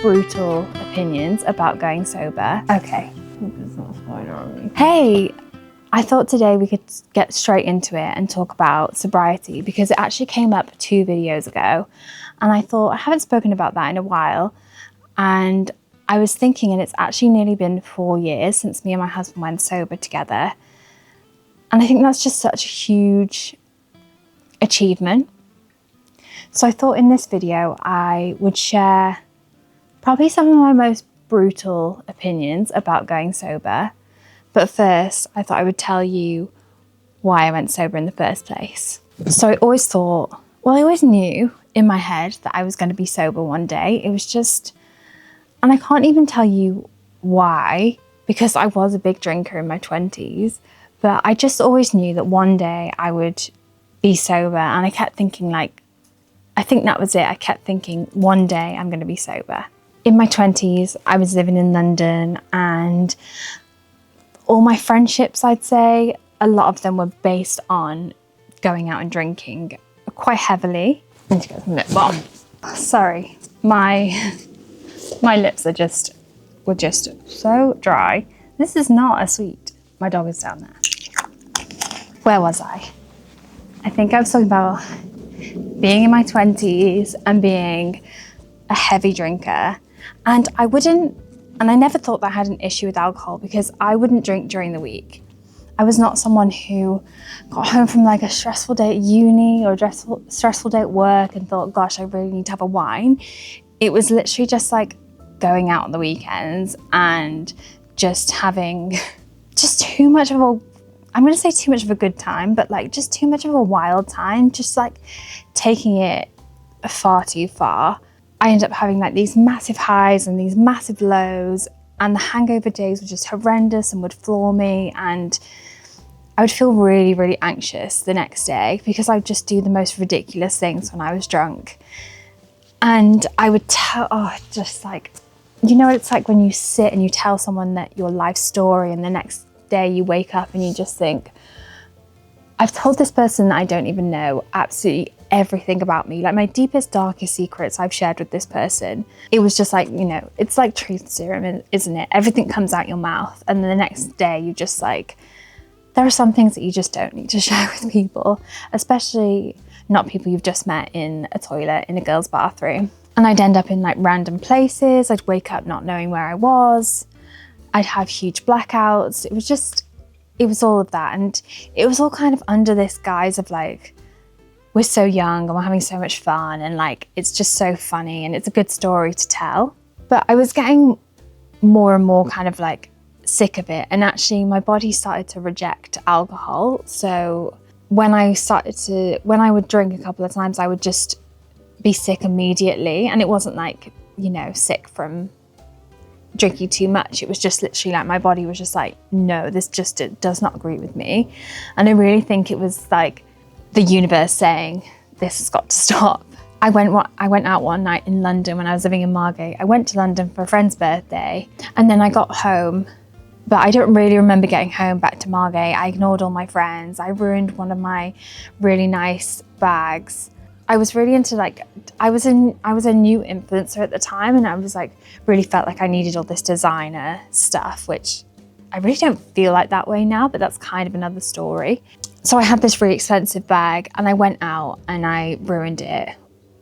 brutal opinions about going sober. Okay. Hey, I thought today we could get straight into it and talk about sobriety because it actually came up 2 videos ago. And I thought, I haven't spoken about that in a while. And I was thinking, and it's actually nearly been 4 years since me and my husband went sober together. And I think that's just such a huge achievement. So I thought in this video, I would share probably some of my most brutal opinions about going sober. But first, I thought I would tell you why I went sober in the first place. So I always thought, well, I always knew in my head that I was going to be sober one day. It was just, and I can't even tell you why, because I was a big drinker in my 20s, but I just always knew that one day I would be sober. And I kept thinking I think that was it. I kept thinking one day I'm going to be sober. In my 20s, I was living in London and all my friendships, I'd say, a lot of them were based on going out and drinking quite heavily. I need to get some lip balm. Sorry, my lips were just so dry. This is not a sweet. My dog is down there. Where was I? I think I was talking about being in my 20s and being a heavy drinker. And I never thought that I had an issue with alcohol because I wouldn't drink during the week. I was not someone who got home from a stressful day at uni or a stressful day at work and thought, gosh, I really need to have a wine. It was literally just going out on the weekends and just having just too much of a, I'm going to say too much of a good time, but just too much of a wild time, just taking it far too far. I ended up having these massive highs and these massive lows, and the hangover days were just horrendous and would floor me, and I would feel really, really anxious the next day because I would just do the most ridiculous things when I was drunk. And I would tell, you know what it's like when you sit and you tell someone that your life story and the next day you wake up and you just think, I've told this person that I don't even know absolutely everything about me. My deepest, darkest secrets I've shared with this person. It was just it's like truth serum, isn't it? Everything comes out your mouth. And then the next day you just there are some things that you just don't need to share with people, especially not people you've just met in a toilet in a girl's bathroom. And I'd end up in random places. I'd wake up not knowing where I was. I'd have huge blackouts. It was all of that. And it was all kind of under this guise of we're so young and we're having so much fun and it's just so funny and it's a good story to tell. But I was getting more and more kind of sick of it, and actually my body started to reject alcohol. So when I would drink a couple of times, I would just be sick immediately, and it wasn't sick from drinking too much. It was just literally my body was just no, this just it does not agree with me. And I really think it was the universe saying, this has got to stop. I went out one night in London when I was living in Margate. I went to London for a friend's birthday, and then I got home, but I don't really remember getting home back to Margate. I ignored all my friends. I ruined one of my really nice bags. I was really into I was a new influencer at the time, and I was really felt I needed all this designer stuff, which I really don't feel that way now, but that's kind of another story. So I had this really expensive bag and I went out and I ruined it,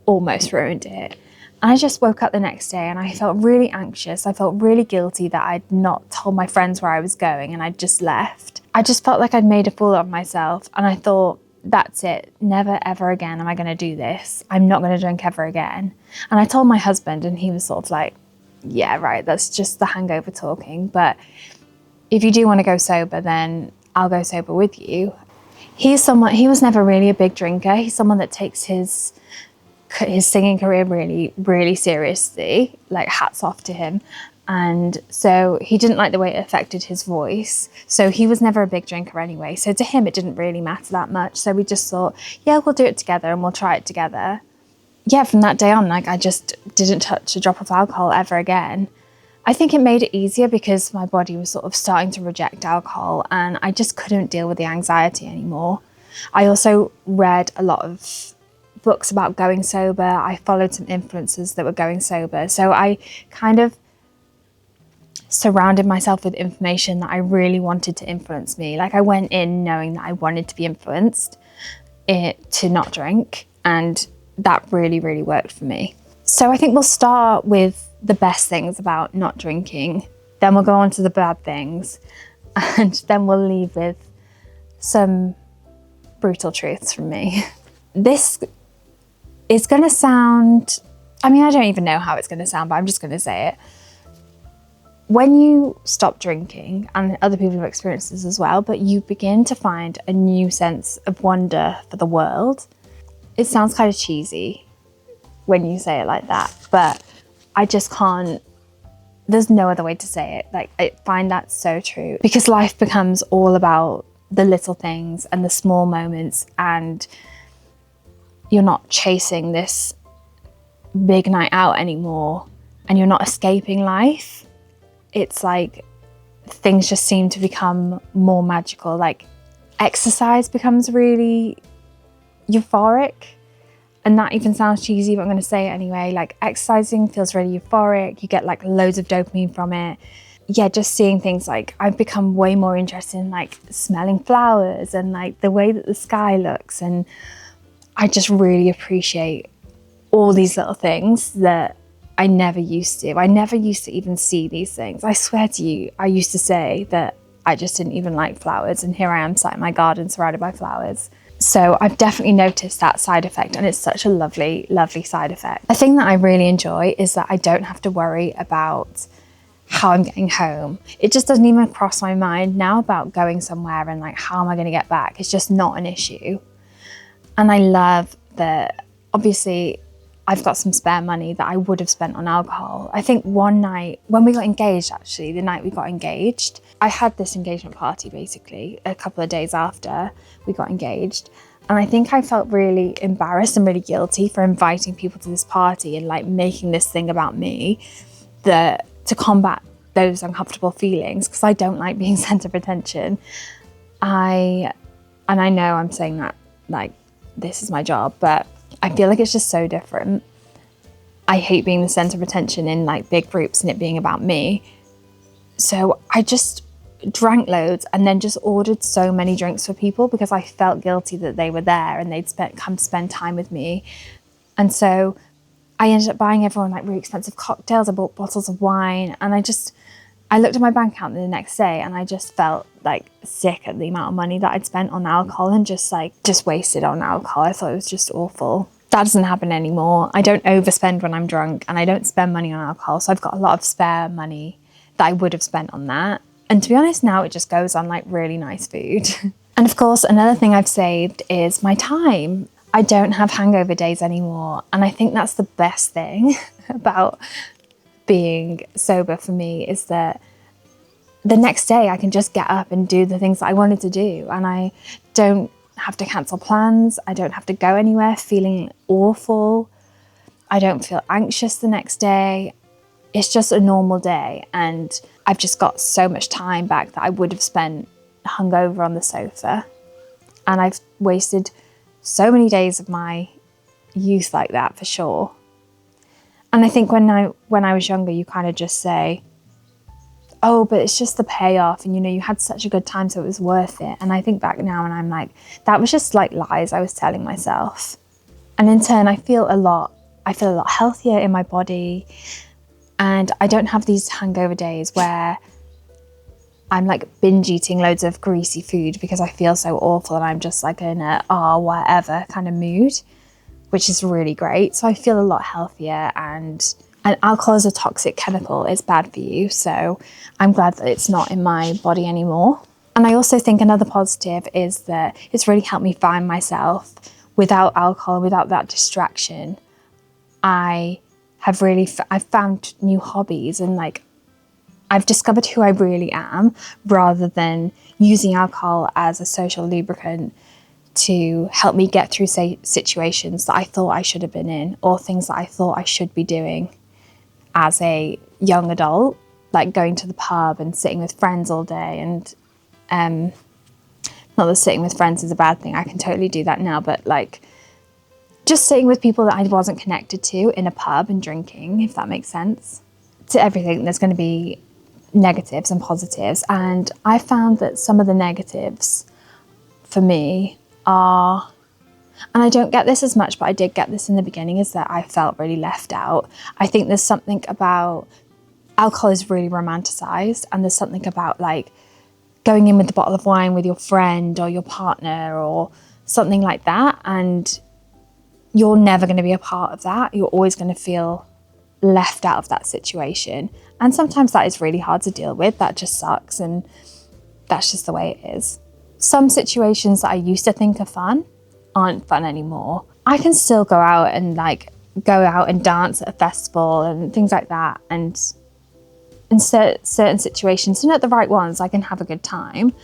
almost ruined it. And I just woke up the next day and I felt really anxious. I felt really guilty that I'd not told my friends where I was going and I'd just left. I just felt like I'd made a fool of myself, and I thought, that's it, never ever again am I going to do this. I'm not going to drink ever again. And I told my husband, and he was sort of yeah, right, that's just the hangover talking. But if you do want to go sober, then I'll go sober with you. He was never really a big drinker. He's someone that takes his singing career really, really seriously, hats off to him. And so he didn't like the way it affected his voice. So he was never a big drinker anyway. So to him, it didn't really matter that much. So we just thought, yeah, we'll do it together and we'll try it together. Yeah, from that day on, I just didn't touch a drop of alcohol ever again. I think it made it easier because my body was sort of starting to reject alcohol and I just couldn't deal with the anxiety anymore. I also read a lot of books about going sober. I followed some influencers that were going sober. So I kind of surrounded myself with information that I really wanted to influence me. Like, I went in knowing that I wanted to be influenced to not drink, and that really, really worked for me. So I think we'll start with the best things about not drinking, then we'll go on to the bad things, and then we'll leave with some brutal truths from me. This is going to sound, I mean, I don't even know how it's going to sound, but I'm just going to say it. When you stop drinking, and other people have experienced this as well, but you begin to find a new sense of wonder for the world. It sounds kind of cheesy when you say it like that, but I just can't, there's no other way to say it. Like, I find that so true, because life becomes all about the little things and the small moments, and you're not chasing this big night out anymore, and you're not escaping life. It's like things just seem to become more magical. Like, exercise becomes really euphoric, and that even sounds cheesy, but I'm going to say it anyway. Like, exercising feels really euphoric. You get like loads of dopamine from it. Yeah, just seeing things, like, I've become way more interested in like smelling flowers and like the way that the sky looks, and I just really appreciate all these little things that I never used to. I never used to even see these things. I swear to you, I used to say that I just didn't even like flowers, and here I am sat in my garden surrounded by flowers. So I've definitely noticed that side effect, and it's such a lovely, lovely side effect. A thing that I really enjoy is that I don't have to worry about how I'm getting home. It just doesn't even cross my mind now about going somewhere and like, how am I going to get back? It's just not an issue. And I love that, obviously, I've got some spare money that I would have spent on alcohol. I think one night when we got engaged, actually, the night we got engaged, I had this engagement party basically a couple of days after we got engaged. And I think I felt really embarrassed and really guilty for inviting people to this party and like making this thing about me, that to combat those uncomfortable feelings, because I don't like being centre of attention. And I know I'm saying that like this is my job, but I feel like it's just so different. I hate being the centre of attention in like big groups and it being about me. So I just drank loads and then just ordered so many drinks for people because I felt guilty that they were there and they'd come to spend time with me. And so I ended up buying everyone like really expensive cocktails. I bought bottles of wine, and I looked at my bank account the next day and I just felt like sick at the amount of money that I'd spent on alcohol and just wasted on alcohol. I thought it was just awful. That doesn't happen anymore. I don't overspend when I'm drunk, and I don't spend money on alcohol. So I've got a lot of spare money that I would have spent on that. And to be honest, now it just goes on like really nice food. And of course, another thing I've saved is my time. I don't have hangover days anymore. And I think that's the best thing about being sober for me, is that the next day I can just get up and do the things that I wanted to do, and I don't have to cancel plans. I don't have to go anywhere feeling awful. I don't feel anxious the next day. It's just a normal day, and I've just got so much time back that I would have spent hungover on the sofa, and I've wasted so many days of my youth like that, for sure. And I think when I was younger, you kind of just say, oh, but it's just the payoff, and you had such a good time, so it was worth it. And I think back now and I'm like, that was just like lies I was telling myself. And in turn, I feel a lot healthier in my body, and I don't have these hangover days where I'm like binge eating loads of greasy food because I feel so awful, and I'm just like in a whatever kind of mood, which is really great. So I feel a lot healthier, and alcohol is a toxic chemical. It's bad for you. So I'm glad that it's not in my body anymore. And I also think another positive is that it's really helped me find myself. Without alcohol, without that distraction, I've found new hobbies, and like I've discovered who I really am, rather than using alcohol as a social lubricant to help me get through, say, situations that I thought I should have been in, or things that I thought I should be doing as a young adult, like going to the pub and sitting with friends all day. And not that sitting with friends is a bad thing, I can totally do that now, but like just sitting with people that I wasn't connected to in a pub and drinking, if that makes sense. To everything, there's going to be negatives and positives. And I found that some of the negatives for me are, and I don't get this as much, but I did get this in the beginning, is that I felt really left out. I think there's something about alcohol is really romanticized, and there's something about like going in with a bottle of wine with your friend or your partner or something like that, and you're never going to be a part of that. You're always going to feel left out of that situation. And sometimes that is really hard to deal with. That just sucks, and that's just the way it is. Some situations that I used to think are fun aren't fun anymore. I can still go out and dance at a festival and things like that, and in certain situations, not the right ones, I can have a good time.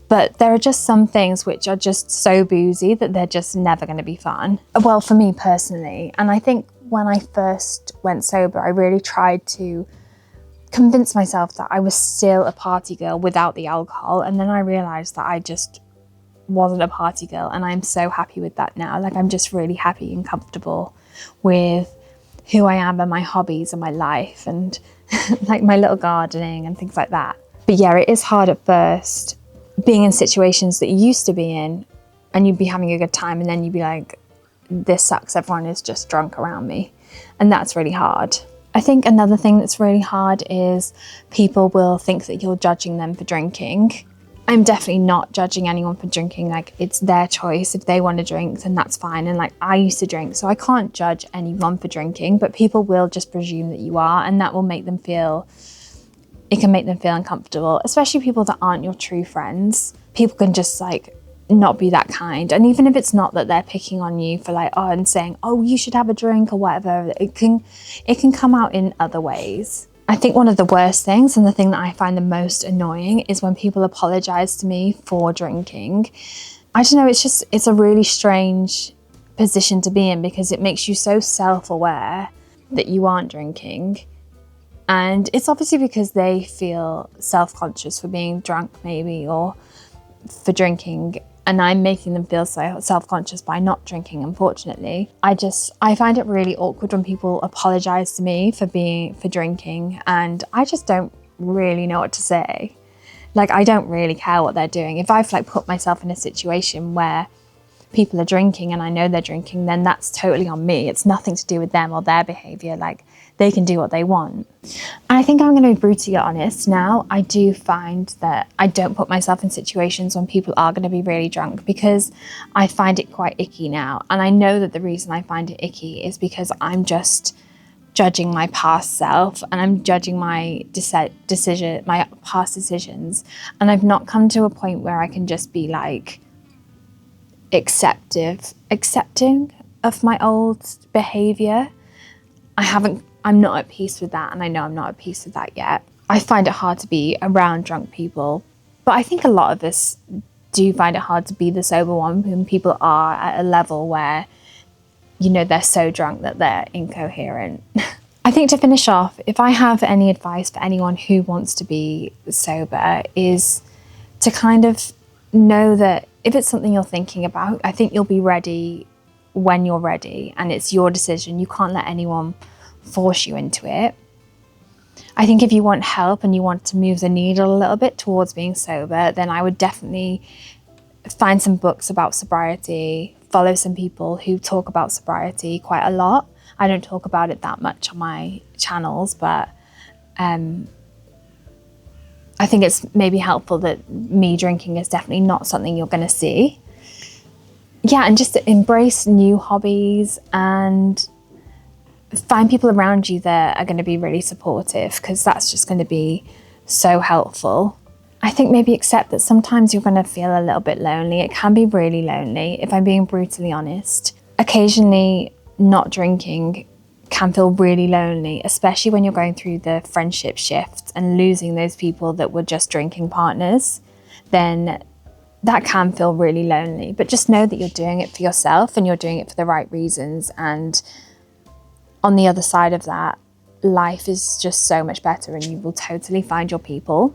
But there are just some things which are just so boozy that they're just never going to be fun. Well, for me personally, and I think when I first went sober, I really tried to convince myself that I was still a party girl without the alcohol. And then I realized that I just wasn't a party girl, and I'm so happy with that now. Like, I'm just really happy and comfortable with who I am and my hobbies and my life and like my little gardening and things like that. But yeah, it is hard at first being in situations that you used to be in, and you'd be having a good time, and then you'd be like, this sucks, everyone is just drunk around me. And that's really hard. I think another thing that's really hard is people will think that you're judging them for drinking. I'm definitely not judging anyone for drinking. Like, it's their choice. If they want to drink, then that's fine. And like, I used to drink, so I can't judge anyone for drinking, but people will just presume that you are, and that will make them feel, it can make them feel uncomfortable, especially people that aren't your true friends. People can just like not be that kind. And even if it's not that they're picking on you for like, oh, and saying, oh, you should have a drink or whatever, it can come out in other ways. I think one of the worst things, and the thing that I find the most annoying, is when people apologize to me for drinking. I don't know, it's a really strange position to be in, because it makes you so self-aware that you aren't drinking. And it's obviously because they feel self-conscious for being drunk maybe, or for drinking. And I'm making them feel so self-conscious by not drinking, unfortunately. I find it really awkward when people apologize to me for drinking, and I just don't really know what to say. Like, I don't really care what they're doing. If I've like put myself in a situation where people are drinking and I know they're drinking, then that's totally on me. It's nothing to do with them or their behavior. Like, they can do what they want. And I think I'm going to be brutally honest now. I do find that I don't put myself in situations when people are going to be really drunk, because I find it quite icky now. And I know that the reason I find it icky is because I'm just judging my past self, and I'm judging my my past decisions. And I've not come to a point where I can just be like accepting of my old behavior. I'm not at peace with that, and I know I'm not at peace with that yet. I find it hard to be around drunk people, but I think a lot of us do find it hard to be the sober one when people are at a level where, you know, they're so drunk that they're incoherent. I think to finish off, if I have any advice for anyone who wants to be sober, is to kind of know that if it's something you're thinking about, I think you'll be ready when you're ready, and it's your decision. You can't let anyone force you into it. I think if you want help and you want to move the needle a little bit towards being sober, then I would definitely find some books about sobriety, follow some people who talk about sobriety quite a lot. I don't talk about it that much on my channels, but I think it's maybe helpful that me drinking is definitely not something you're going to see. Yeah, and just to embrace new hobbies and find people around you that are going to be really supportive, because that's just going to be so helpful. I think maybe accept that sometimes you're going to feel a little bit lonely. It can be really lonely, if I'm being brutally honest. Occasionally, not drinking can feel really lonely, especially when you're going through the friendship shift and losing those people that were just drinking partners. Then that can feel really lonely. But just know that you're doing it for yourself, and you're doing it for the right reasons. And on the other side of that, life is just so much better, and you will totally find your people.